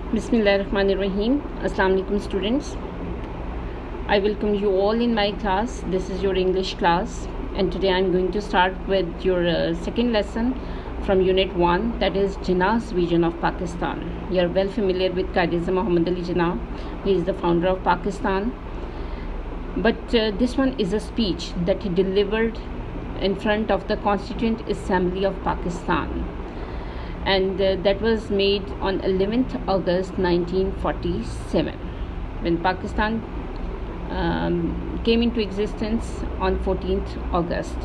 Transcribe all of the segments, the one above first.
Bismillahirrahmanirrahim. Assalamu alaikum students. I welcome you all in my class. This is your English class, and today I'm going to start with your second lesson from Unit 1, that is Jinnah's vision of Pakistan. You are well familiar with Quaid-e-Azam Muhammad Ali Jinnah. He is the founder of Pakistan. But this one is a speech that he delivered in front of the Constituent Assembly of Pakistan. And that was made on 11th August 1947 when Pakistan came into existence on 14th August.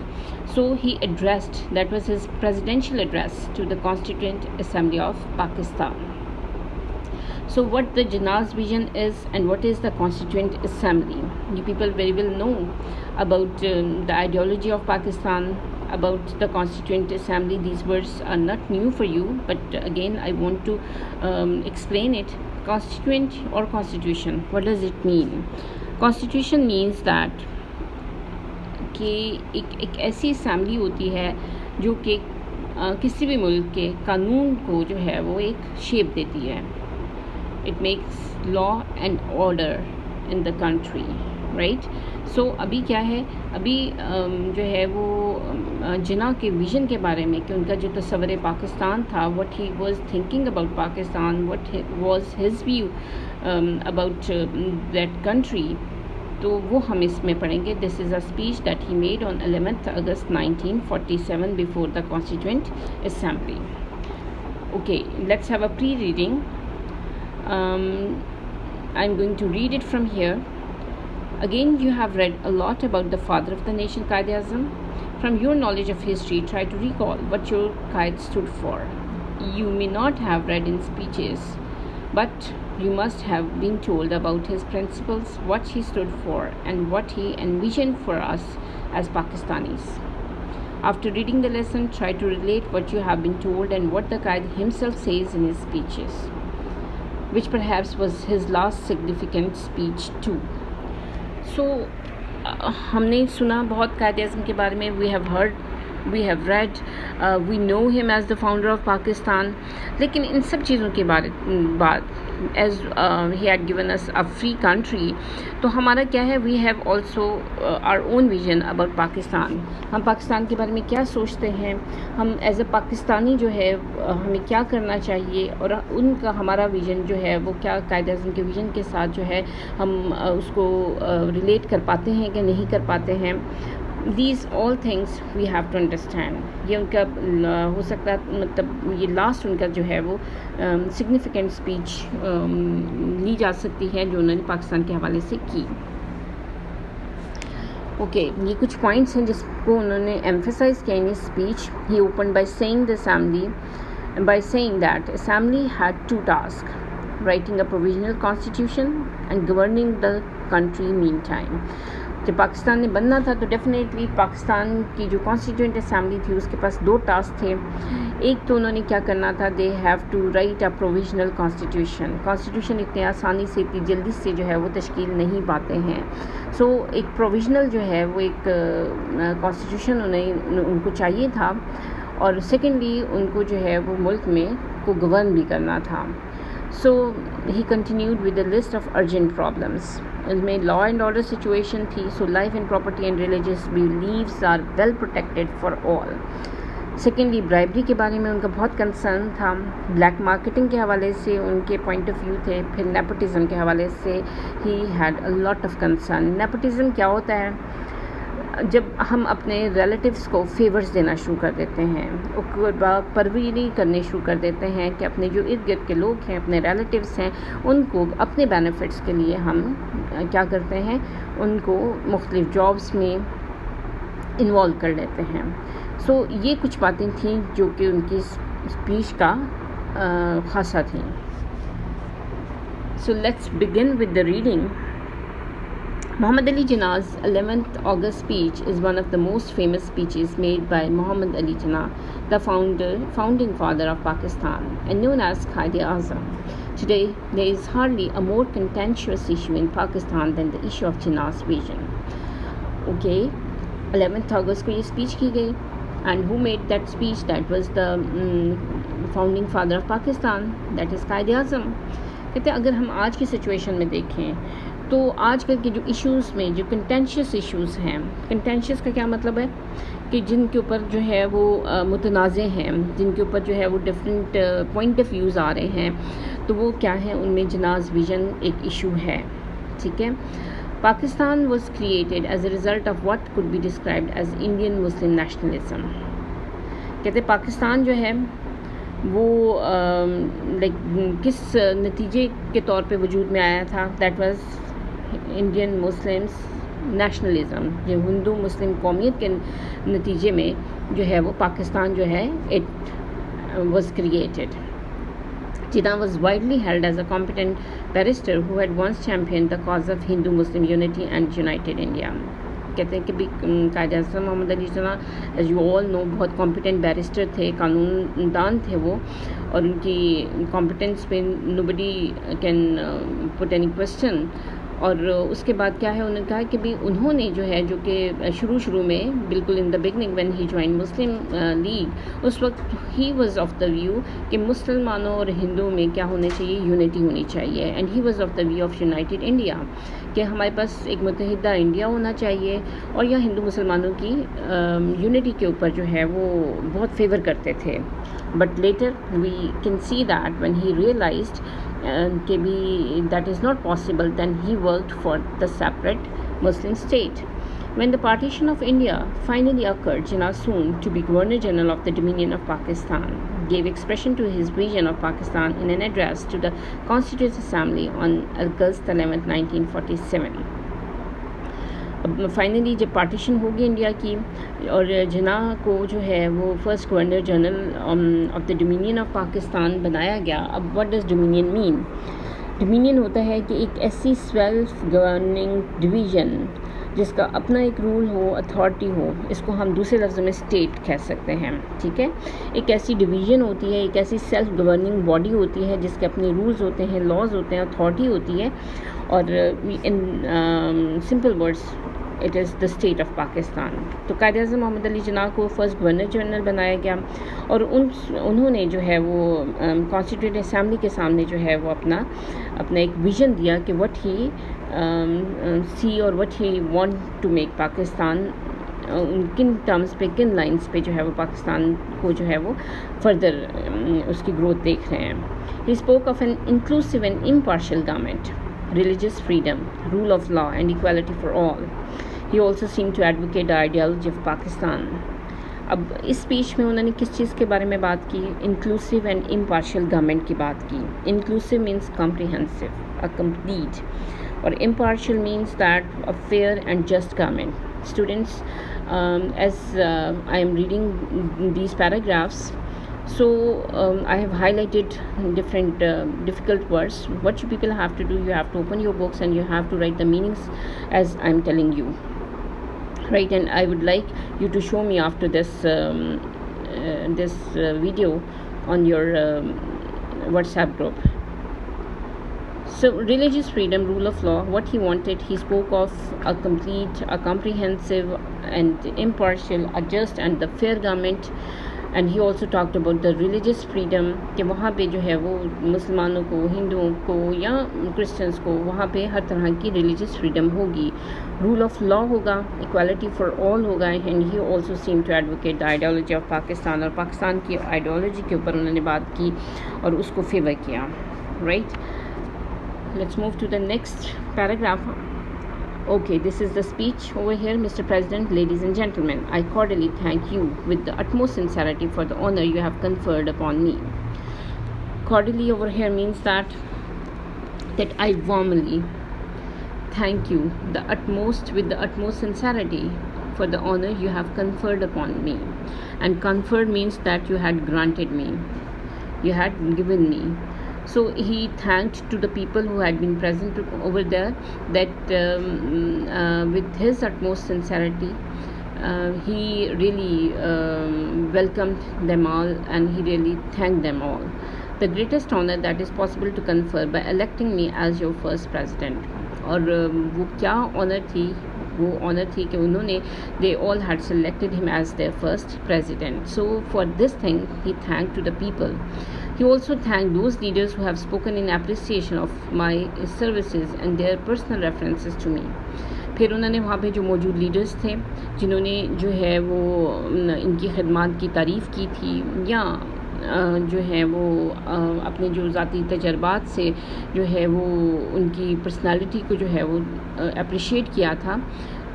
So he addressed, that was his presidential address to the Constituent Assembly of Pakistan. So what the Jinnah's vision is and what is the Constituent Assembly? You people very well know about the ideology of Pakistan, about the Constituent Assembly. These words are not new for you, but again I want to explain it. Constituent or Constitution, what does it mean? Constitution means that कि एक ऐसी assembly होती है जो कि किसी भी मुल्क के कानून को जो है वो एक शेप देती है. It makes law and order in the country, right? So अभी क्या है, अभी जो है वो जिन्ना के विज़न के बारे में कि उनका जो तस्वर पाकिस्तान था, what he was thinking about Pakistan, what was his view about that country, तो वो हम इसमें पढ़ेंगे. This is a speech that he made on 11th August 1947 before the Constituent Assembly. Okay, let's have a pre-reading. I'm going to read it from here. Again, you have read a lot about the father of the nation, Quaid-e-Azam. From your knowledge of history, try to recall what your Quaid stood for. You may not have read in speeches, but you must have been told about his principles, what he stood for, and what he envisioned for us as Pakistanis. After reading the lesson, try to relate what you have been told and what the Quaid himself says in his speeches, which perhaps was his last significant speech too. So हमने सुना बहुत Quaid-e-Azam के बारे में. We have heard, we have read, we know him as the founder of Pakistan. लेकिन इन सब चीज़ों के बाद as he had given us a free country, तो हमारा क्या है, we have also our own vision about Pakistan. हम पाकिस्तान के बारे में क्या सोचते हैं, हम एज ए पाकिस्तानी जो है हमें क्या करना चाहिए, और उनका हमारा विज़न जो है वो क्या Quaid-e-Azam के विज़न के साथ जो है हम उसको रिलेट कर पाते हैं कि नहीं कर पाते हैं. These all things we have to understand. ये उनका हो सकता है, मतलब ये लास्ट उनका जो है वो सिग्निफिकेंट स्पीच ली जा सकती है जो उन्होंने पाकिस्तान के हवाले से की. ओके, ये कुछ पॉइंट्स हैं जिसको उन्होंने एम्फेसाइज किया in speech. He open by saying the assembly, by saying that assembly had two tasks: writing a provisional constitution and governing the country meantime. जब पाकिस्तान ने बनना था तो डेफिनेटली पाकिस्तान की जो कॉन्स्टिट्यूएंट असेंबली थी उसके पास दो टास्क थे. एक तो उन्होंने क्या करना था, they have to write a provisional constitution. Constitution इतनी आसानी से, इतनी जल्दी से जो है वो तश्कील नहीं पाते हैं. सो एक प्रोविजनल जो है वो एक कॉन्स्टिट्यूशन उनको चाहिए था, और सेकेंडली उनको जो है वो मुल्क में को गवर्न भी करना था. So he continued with a list of urgent problems. इसमें लॉ एंड ऑर्डर सिचुएशन थी. So life and property and religious believes are well protected for all. Secondly bribery के बारे में उनका बहुत कंसर्न था. ब्लैक मार्केटिंग के हवाले से उनके पॉइंट ऑफ व्यू थे. फिर नेपोटिज्म के हवाले से he had a lot of concern. Nepotism क्या होता है, जब हम अपने रिलेटिव्स को फेवर्स देना शुरू कर देते हैं, परवरी करने शुरू कर देते हैं कि अपने जो इर्द गिर्द के लोग हैं, अपने रिलेटिव्स हैं, उनको अपने बेनिफिट्स के लिए हम क्या करते हैं, उनको मुख्तलिफ जॉब्स में इन्वॉल्व कर लेते हैं. सो ये कुछ बातें थी जो कि उनकी स्पीच का खासा थी. So let's begin with the reading. Muhammad Ali Jinnah's 11th August speech is one of the most famous speeches made by Muhammad Ali Jinnah, the founding father of Pakistan and known as Quaid-e-Azam. Today, there is hardly a more contentious issue in Pakistan than the issue of Jinnah's vision. Okay, 11th August को ये speech की गई, and who made that speech? That was the founding father of Pakistan, that is Quaid-e-Azam. कहते हैं अगर हम आज की सिचुएशन में देखें तो आजकल के जो इश्यूज़ में जो कंटेंशियस इश्यूज़ हैं, कंटेंशियस का क्या मतलब है कि जिनके ऊपर जो है वो मुतनाज़े हैं, जिनके ऊपर जो है वो डिफरेंट पॉइंट ऑफ व्यूज़ आ रहे हैं, तो वो क्या है, उनमें जनाज़ विजन एक इशू है। ठीक है, Pakistan was created as a result of what could be described as Indian Muslim nationalism. कहते पाकिस्तान जो है वो लाइक किस नतीजे के तौर पे वजूद में आया था, that was Indian Muslims nationalism. जो हिंदू मुस्लिम कौमियत के नतीजे में जो है वो पाकिस्तान जो है it was created. Jinnah was widely held as a competent barrister who had once championed the cause of Hindu-Muslim unity and united India. कहते हैं कि भी कायद आज़म Mohammad Ali Jinnah as you all know बहुत कॉम्पिटेंट बैरिस्टर थे, कानूनदान थे वो, और उनकी कॉम्पिटेंस पे nobody can put any question. और उसके बाद क्या है, उन्होंने कहा कि भी उन्होंने जो है जो कि शुरू में बिल्कुल in the beginning when he join Muslim league, उस वक्त he was of the view कि मुसलमानों और हिंदुओं में क्या होने चाहिए, यूनिटी होनी चाहिए। And he was of the view of United India, कि हमारे पास एक मुत्तहिदा इंडिया होना चाहिए, और यह हिंदू मुसलमानों की यूनिटी के ऊपर जो है वो बहुत फेवर करते थे। But later we can see that when he realised कि भी that is not possible, then he worked for the separate Muslim state. When the partition of India finally occurred, Jinnah, soon to be Governor General of the Dominion of Pakistan, gave expression to his vision of Pakistan in an address to the Constituent Assembly on August 11, 1947. अब finally जब partition होगी India की और जिन्ना को जो है वो first governor general of the dominion of Pakistan बनाया गया। अब what does dominion mean? Dominion होता है कि एक ऐसी सेल्फ गवर्निंग डिवीज़न जिसका अपना एक रूल हो, अथॉरिटी हो, इसको हम दूसरे लफ्ज़ों में स्टेट कह सकते हैं। ठीक है, एक ऐसी डिवीज़न होती है, एक ऐसी सेल्फ गवर्निंग बॉडी होती है जिसके अपने रूल्स होते हैं, लॉज होते हैं, अथॉरिटी होती है, और in simple words it is the state of Pakistan. तो कायद आज़म मोहम्मद अली जिन्ना को फर्स्ट गवर्नर जनरल बनाया गया, और उन्होंने जो है वो कॉन्स्टिट्यूएंट असेंबली के सामने जो है वो अपना एक विज़न दिया कि व्हाट ही सी और what he want to make Pakistan, किन टर्म्स पे, किन लाइंस पे जो है वो पाकिस्तान को जो है वो फर्दर उसकी ग्रोथ देख रहे हैं। He spoke of an inclusive and impartial government, religious freedom, rule of law and equality for all. He also seemed to advocate the ideology of Pakistan. अब इस स्पीच में उन्होंने किस चीज़ के बारे में बात की? इंक्लूसिव एंड इम्पार्शियल गवर्नमेंट की बात की। Inclusive means comprehensive, a complete, और impartial means that a fair and just government. Students, as I am reading these paragraphs, so I have highlighted different difficult words. What you people have to do, you have to open your books and you have to write the meanings as I'm telling you, right? And I would like you to show me after this video on your WhatsApp group. So religious freedom, rule of law, what he wanted, he spoke of a complete, a comprehensive and impartial, a just and the fair government. And he also talked about the religious freedom, कि वहाँ पे जो है वो मुसलमानों को, हिंदुओं को या क्रिश्चियंस को वहाँ पे हर तरह की रिलीजियस फ्रीडम होगी। रूल ऑफ लॉ होगा, इक्वालिटी फॉर ऑल होगा। And he also seem to advocate the ideology of Pakistan, और पाकिस्तान की आइडियोलॉजी के ऊपर उन्होंने बात की और उसको फेवर किया। Right, let's move to the next paragraph. Okay, this is the speech over here. Mr. President, ladies and gentlemen, I cordially thank you with the utmost sincerity for the honor you have conferred upon me. Cordially over here means that I warmly thank you with the utmost sincerity for the honor you have conferred upon me. And conferred means that you had granted me, you had given me. So he thanked to the people who had been present over there that with his utmost sincerity he really welcomed them all, and he really thanked them all. The greatest honor that is possible to confer by electing me as your first president. और वो क्या honour थी? वो honour थी कि उन्होंने they all had selected him as their first president. So for this thing he thanked to the people He also thanked those leaders who have spoken in appreciation of my services and their personal references to me. फिर उन्होंने वहाँ पे जो मौजूद leaders थे जिन्होंने जो है वो इनकी खदमात की तारीफ़ की थी या जो है वो अपने जो ज़ाती तजर्बात से जो है वो उनकी पर्सनालिटी को जो है वो अप्रिशिएट किया था,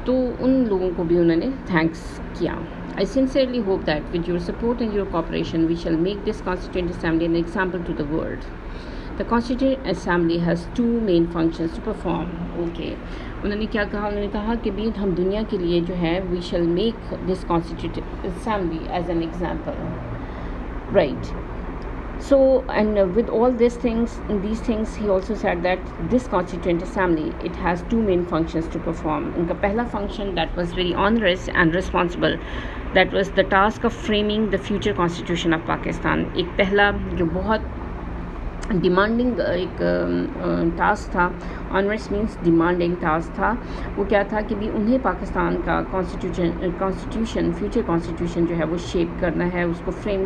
तो उन लोगों को भी उन्होंने थैंक्स किया. I sincerely hope that with your support and your cooperation we shall make this Constituent Assembly an example to the world. The Constituent Assembly has two main functions to perform. Okay. उन्होंने क्या कहा? उन्होंने कहा कि भी हम दुनिया के लिए जो है we shall make this Constituent Assembly as an example. Right. So, and with all these things, he also said that this Constituent Assembly, it has two main functions to perform. उनका पहला function that was very onerous and responsible, that was the task of framing the future Constitution of Pakistan. एक पहला जो बहुत demanding एक task था, onerous means demanding task था, वो क्या था कि भी उन्हें पाकिस्तान का कॉन्स्टिट्यूशन फ्यूचर कॉन्स्टिट्यूशन जो है वो शेप करना है, उसको फ्रेम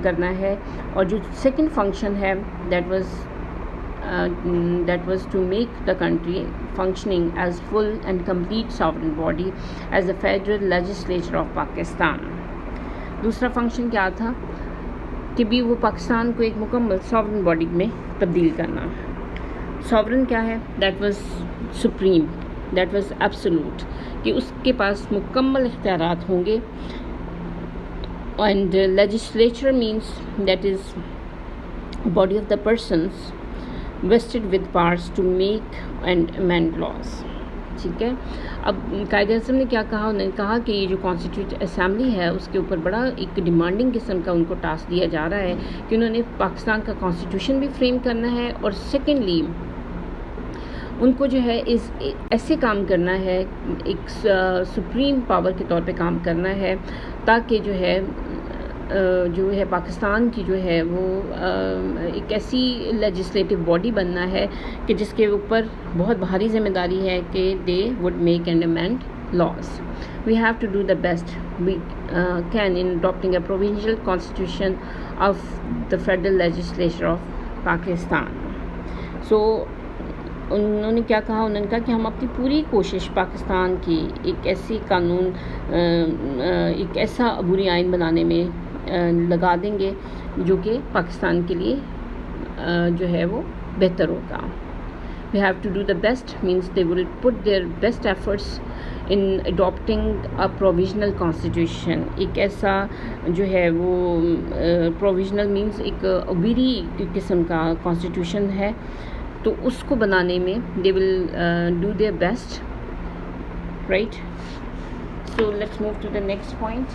करना है. और जो सेकंड फंक्शन है that was to make the country functioning as full and complete sovereign body as the federal legislature of Pakistan. दूसरा फंक्शन क्या था कि भी वो पाकिस्तान को एक मुकम्मल सॉवरेन बॉडी में तब्दील करना. सॉवरेन क्या है? That was supreme, that was absolute, कि उसके पास मुकम्मल इख्तियारात होंगे. And legislature means that is body of the persons vested with powers to make and amend laws. ठीक है. अब कायदे-ए-आज़म ने क्या कहा? उन्होंने कहा कि ये जो कॉन्स्टिट्यूट असेंबली है उसके ऊपर बड़ा एक डिमांडिंग किस्म का उनको टास्क दिया जा रहा है कि उन्होंने पाकिस्तान का कॉन्स्टिट्यूशन भी फ्रेम करना है और सेकेंडली उनको जो है इस ऐसे काम करना है, एक सुप्रीम पावर के तौर पे काम करना है ताकि जो है पाकिस्तान की जो है वो एक ऐसी लेजिस्लेटिव बॉडी बनना है कि जिसके ऊपर बहुत भारी जिम्मेदारी है कि they would make and amend laws. We have to do the best we can in adopting a provisional constitution of the federal legislature of Pakistan. So उन्होंने क्या कहा? उन्होंने कहा कि हम अपनी पूरी कोशिश पाकिस्तान की एक ऐसी कानून एक ऐसा अबूरी आइन बनाने में लगा देंगे जो कि पाकिस्तान के लिए जो है वो बेहतर होगा. We have to do the best means they will put their best efforts in adopting a provisional constitution. एक ऐसा जो है वो provisional means एक अबूरी किस्म का constitution है, तो उसको बनाने में they will do their best, right? So let's move to the next point.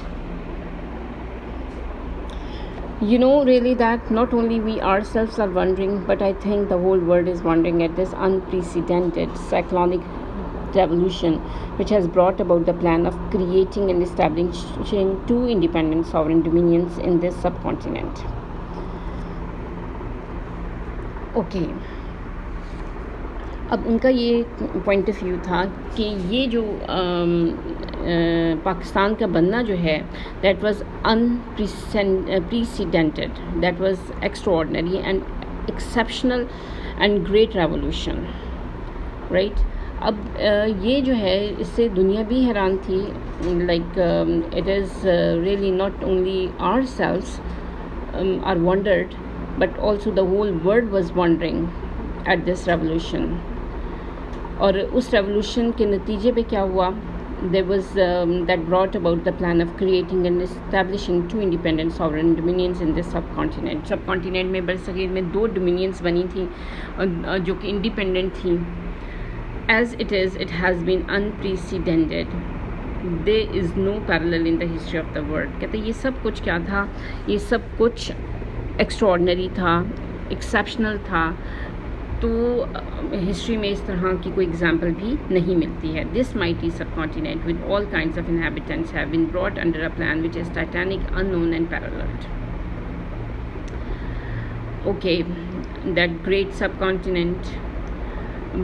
You know really that not only we ourselves are wondering, but I think the whole world is wondering at this unprecedented cyclonic revolution which has brought about the plan of creating and establishing two independent sovereign dominions in this subcontinent. Okay. अब उनका ये point of view था कि ये जो पाकिस्तान का बनना जो है that was unprecedented, that was extraordinary and exceptional and great revolution, right. अब ये जो है इससे दुनिया भी हैरान थी. Like it is really not only ourselves are wondered but also the whole world was wondering at this revolution. और उस रेवोल्यूशन के नतीजे पे क्या हुआ? There was that brought about the plan of creating and establishing two independent sovereign dominions in this सब continent में बरसगीर में दो डोमिनियंस बनी थी जो कि इंडिपेंडेंट थी. As it is it has been unprecedented, there is no parallel in the history of the world. कहते ये सब कुछ क्या था? ये सब कुछ एक्स्ट्राऑर्डिनरी था, एक्सेप्शनल था. तो हिस्ट्री में इस तरह की कोई एग्जाम्पल भी नहीं मिलती है. This mighty subcontinent with all kinds of inhabitants have been brought under a plan which is titanic, unknown and paralleled. Okay, that great subcontinent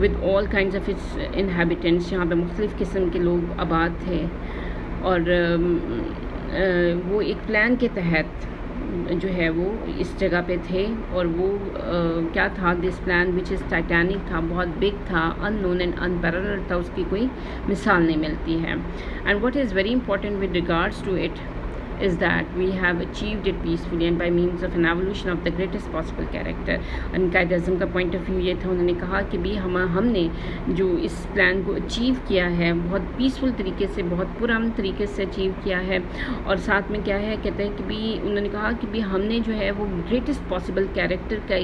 with all kinds of its inhabitants, यहाँ पे मुख्तलिफ़ किस्म के लोग आबाद थे और वो एक प्लान के तहत जो है वो इस जगह पे थे, और वो क्या था, this plan which is Titanic था, बहुत बिग था, अननोन एंड अनपैरेलल्ड था, उसकी कोई मिसाल नहीं मिलती है। And what is very important with regards to it is that we have achieved it peacefully and by means of an evolution of the greatest possible character। कायद अज़म का point of view ये था, उन्होंने कहा कि भी हमने जो इस प्लान को अचीव किया है बहुत पीसफुल तरीके से, बहुत पुरान तरीके से अचीव किया है। और साथ में क्या है, कहते हैं कि भी उन्होंने कहा कि भी हमने जो है वो ग्रेटेस्ट पॉसिबल कैरेक्टर का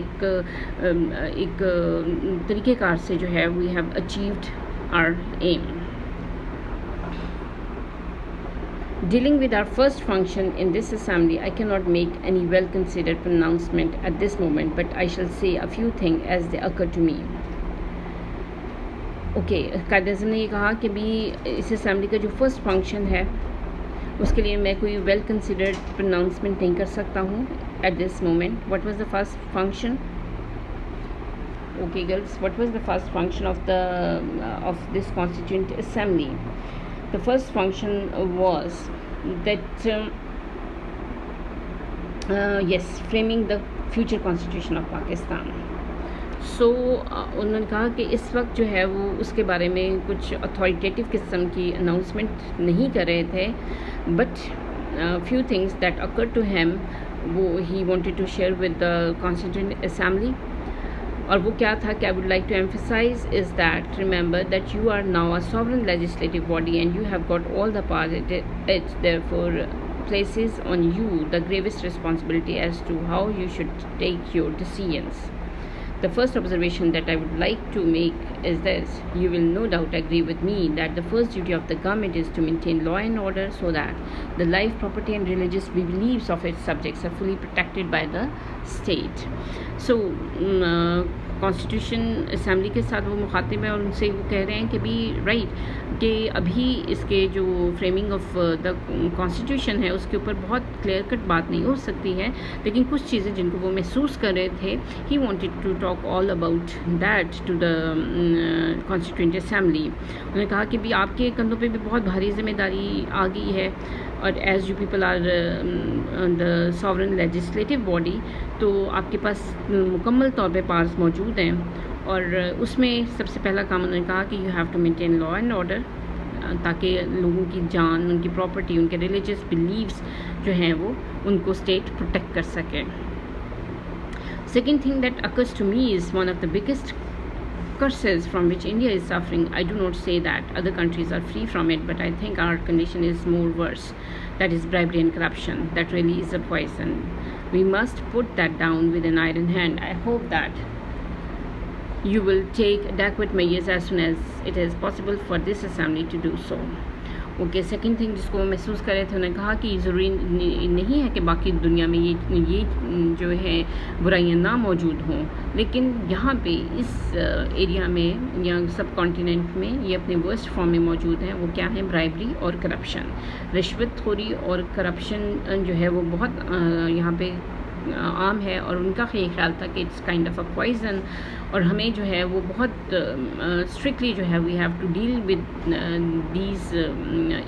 एक तरीक़ेकार से जो है we have achieved our aim. Dealing with our first function in this assembly, I cannot make any well-considered pronouncement at this moment, but I shall say a few things as they occur to me. Okay, कायद अज़म ने ये कहा कि भी इस assembly का जो first function है उसके लिए मैं कोई वेल कंसिडर्ड प्रोनाउंसमेंट नहीं कर सकता हूँ at this moment. What was the first function? Okay girls, what was the first function of this constituent assembly? The first function was that yes, framing the future constitution of Pakistan. So उन्होंने कहा कि इस वक्त जो है वो उसके बारे में कुछ अथॉरिटेटिव किस्म की अनाउंसमेंट नहीं कर रहे थे, but few things that occurred to him वो he wanted to share with the constituent assembly। और वो क्या था कि I would like to emphasise is that remember that you are now a sovereign legislative body and you have got all the power it therefore places on you the gravest responsibility as to how you should take your decisions। The first observation that I would like to make is this: you will no doubt agree with me that the first duty of the government is to maintain law and order so that the life, property and religious beliefs of its subjects are fully protected by the state। So constitution assembly के साथ वो मुखातिब है और उनसे वो कह रहे हैं कि भी राइट कि अभी इसके जो फ्रेमिंग ऑफ द कॉन्स्टिट्यूशन है उसके ऊपर बहुत क्लियर कट बात नहीं हो सकती है, लेकिन कुछ चीज़ें जिनको वो महसूस कर रहे थे, he wanted to talk all about that to the constituent assembly. उन्होंने कहा कि भी आपके कंधों पे भी बहुत भारी जिम्मेदारी आ गई है, और as you people are the sovereign legislative body, तो आपके पास मुकम्मल तौर पे पावर्स मौजूद हैं। और उसमें सबसे पहला काम उन्होंने कहा कि you have to maintain law and order, ताकि लोगों की जान, उनकी प्रॉपर्टी, उनके रिलीजियस बिलीव्स जो हैं वो उनको स्टेट प्रोटेक्ट कर सके। Second thing that occurs to me is one of the biggest curses from which India is suffering. I do not say that other countries are free from it, but I think our condition is more worse. That is bribery and corruption. That really is a poison. We must put that down with an iron hand. I hope that you will take adequate measures as soon as it is possible for this assembly to do so। Okay, second thing जिसको वो महसूस कर रहे थे, उन्होंने कहा कि ज़रूरी नहीं है कि बाकी दुनिया में ये जो है बुराइयां ना मौजूद हों, लेकिन यहाँ पे इस एरिया में या सब कॉन्टिनेंट में ये अपने वर्स्ट फॉर्म में मौजूद हैं। वो क्या है? ब्राइबरी और करप्शन। रिश्वतखोरी और करप्शन जो है वो बहुत यहाँ पे आम है, और उनका ख्याल था कि it's kind of a poison, और हमें जो है वो बहुत स्ट्रिक्टली जो है we have to deal with these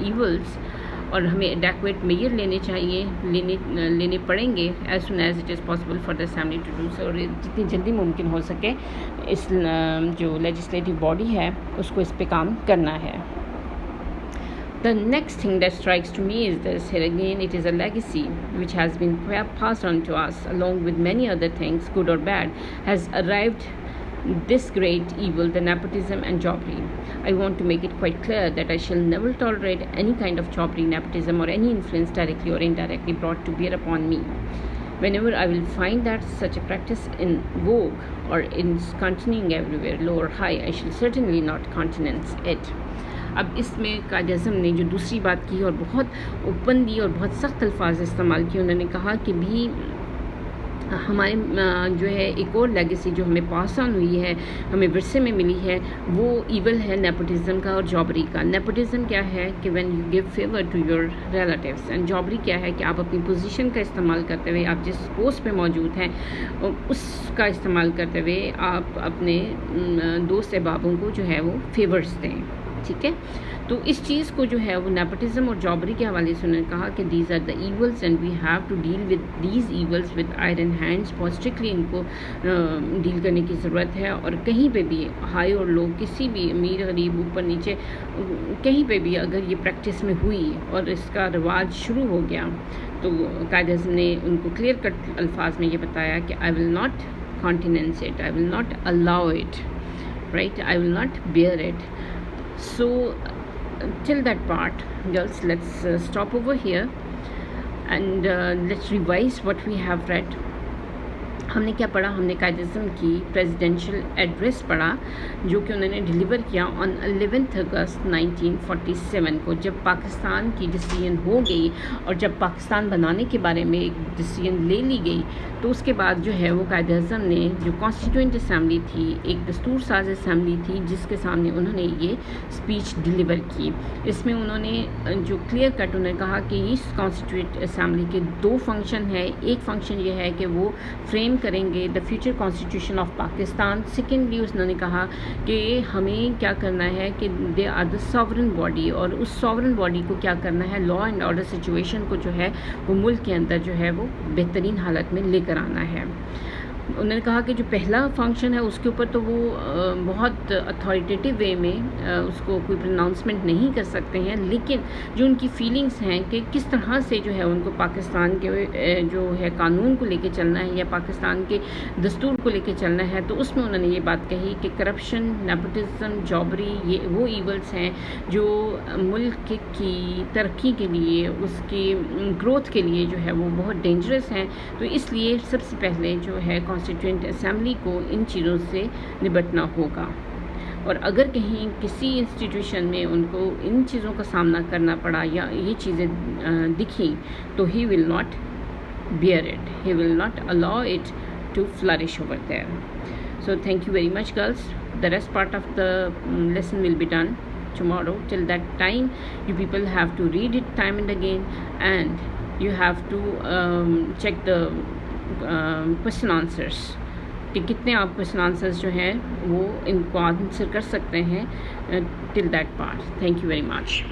evils, और हमें एडेक्वेट मेजर लेने पड़ेंगे as soon as it is possible for the assembly to do so. और जितनी जल्दी मुमकिन हो सके इस जो लेजिस्लेटिव बॉडी है उसको इस पे काम करना है। The next thing that strikes to me is this: here again it is a legacy which has been passed on to us along with many other things, good or bad, has arrived this great evil, the nepotism and jobbery. I want to make it quite clear that I shall never tolerate any kind of jobbery, nepotism or any influence directly or indirectly brought to bear upon me. Whenever I will find that such a practice in vogue or in continuing everywhere, low or high, I shall certainly not countenance it। अब इसमें कायद अज़म ने जो दूसरी बात की और बहुत openly और बहुत सख्त अल्फाज इस्तेमाल किए, उन्होंने कहा कि भी हमारे जो है एक और लेगेसी जो हमें पास ऑन हुई है, हमें विरसे में मिली है, वो ईवल है नेपोटिज्म का और जॉबरी का। नेपोटिज्म क्या है कि when you give favour to your relatives, and jobbery क्या है कि आप अपनी पोजीशन का इस्तेमाल करते हुए, आप जिस पोस्ट पे मौजूद हैं उसका इस्तेमाल करते हुए आप अपने दोस्त अहबाबों को जो है वो फेवर्स दें। ठीक है, तो इस चीज़ को जो है वो नेपोटिज्म और जॉबरी के हवाले से उन्होंने कहा कि these are the evils and we have to deal with these evils with iron hands. बहुत स्ट्रिक्टली इनको डील करने की ज़रूरत है, और कहीं पे भी हाई और लो, किसी भी अमीर गरीब ऊपर नीचे कहीं पे भी अगर ये प्रैक्टिस में हुई और इसका रिवाज शुरू हो गया तो कायद अज़म ने उनको क्लियर कट अल्फाज में ये बताया कि I will not countenance it, I will not allow it, right, I will not bear it. So till that part, girls, let's stop over here and let's revise what we have read. हमने क्या पढ़ा? हमने कायद अज़म की presidential address पढ़ा जो कि उन्होंने deliver किया ऑन 11 अगस्त 1947 को, जब पाकिस्तान की डिसीजन हो गई और जब पाकिस्तान बनाने के बारे में एक डिसीजन ले ली गई, तो उसके बाद जो है वो कायद अज़म ने जो कॉन्स्टिट्यूएंट असम्बली थी, एक दस्तूर साज असम्बली थी, जिसके सामने उन्होंने ये स्पीच डिलीवर की। इसमें उन्होंने जो क्लियर कट उन्होंने कहा कि इस कॉन्स्टिट्यूएंट असम्बली के दो फंक्शन है। एक फंक्शन ये है कि वो फ्रेम करेंगे the future constitution of Pakistan. Secondly उन्होंने कहा कि हमें क्या करना है कि they are the sovereign body, और उस सॉवरन बॉडी को क्या करना है, लॉ एंड ऑर्डर सिचुएशन को जो है वो मुल्क के अंदर जो है वो बेहतरीन हालत में लेकर आना है। उन्होंने कहा कि जो पहला फंक्शन है उसके ऊपर तो वो बहुत अथॉरिटेटिव वे में उसको कोई प्रोनाउंसमेंट नहीं कर सकते हैं, लेकिन जो उनकी फीलिंग्स हैं कि किस तरह से जो है उनको पाकिस्तान के जो है कानून को लेके चलना है या पाकिस्तान के दस्तूर को लेके चलना है, तो उसमें उन्होंने ये बात कही कि करप्शन, नेपोटिज्म, जॉबरी, ये वो ईवल्स हैं जो मुल्क की तरक्की के लिए, उसकी ग्रोथ के लिए जो है वो बहुत डेंजरस हैं। तो इसलिए सबसे पहले जो है कॉन्स्टिट्यूएंट असम्बली को इन चीज़ों से निपटना होगा, और अगर कहीं किसी इंस्टीट्यूशन में उनको इन चीज़ों का सामना करना पड़ा या ये चीज़ें दिखी तो he will not bear it, he will not allow it to flourish over there. So thank you very much, girls. The rest part of the lesson will be done tomorrow. Till that time you people have to read it time and again, and you have to check the question answers कि कितने आप question answers जो हैं वो इनको answer कर सकते हैं till that part. Thank you very much.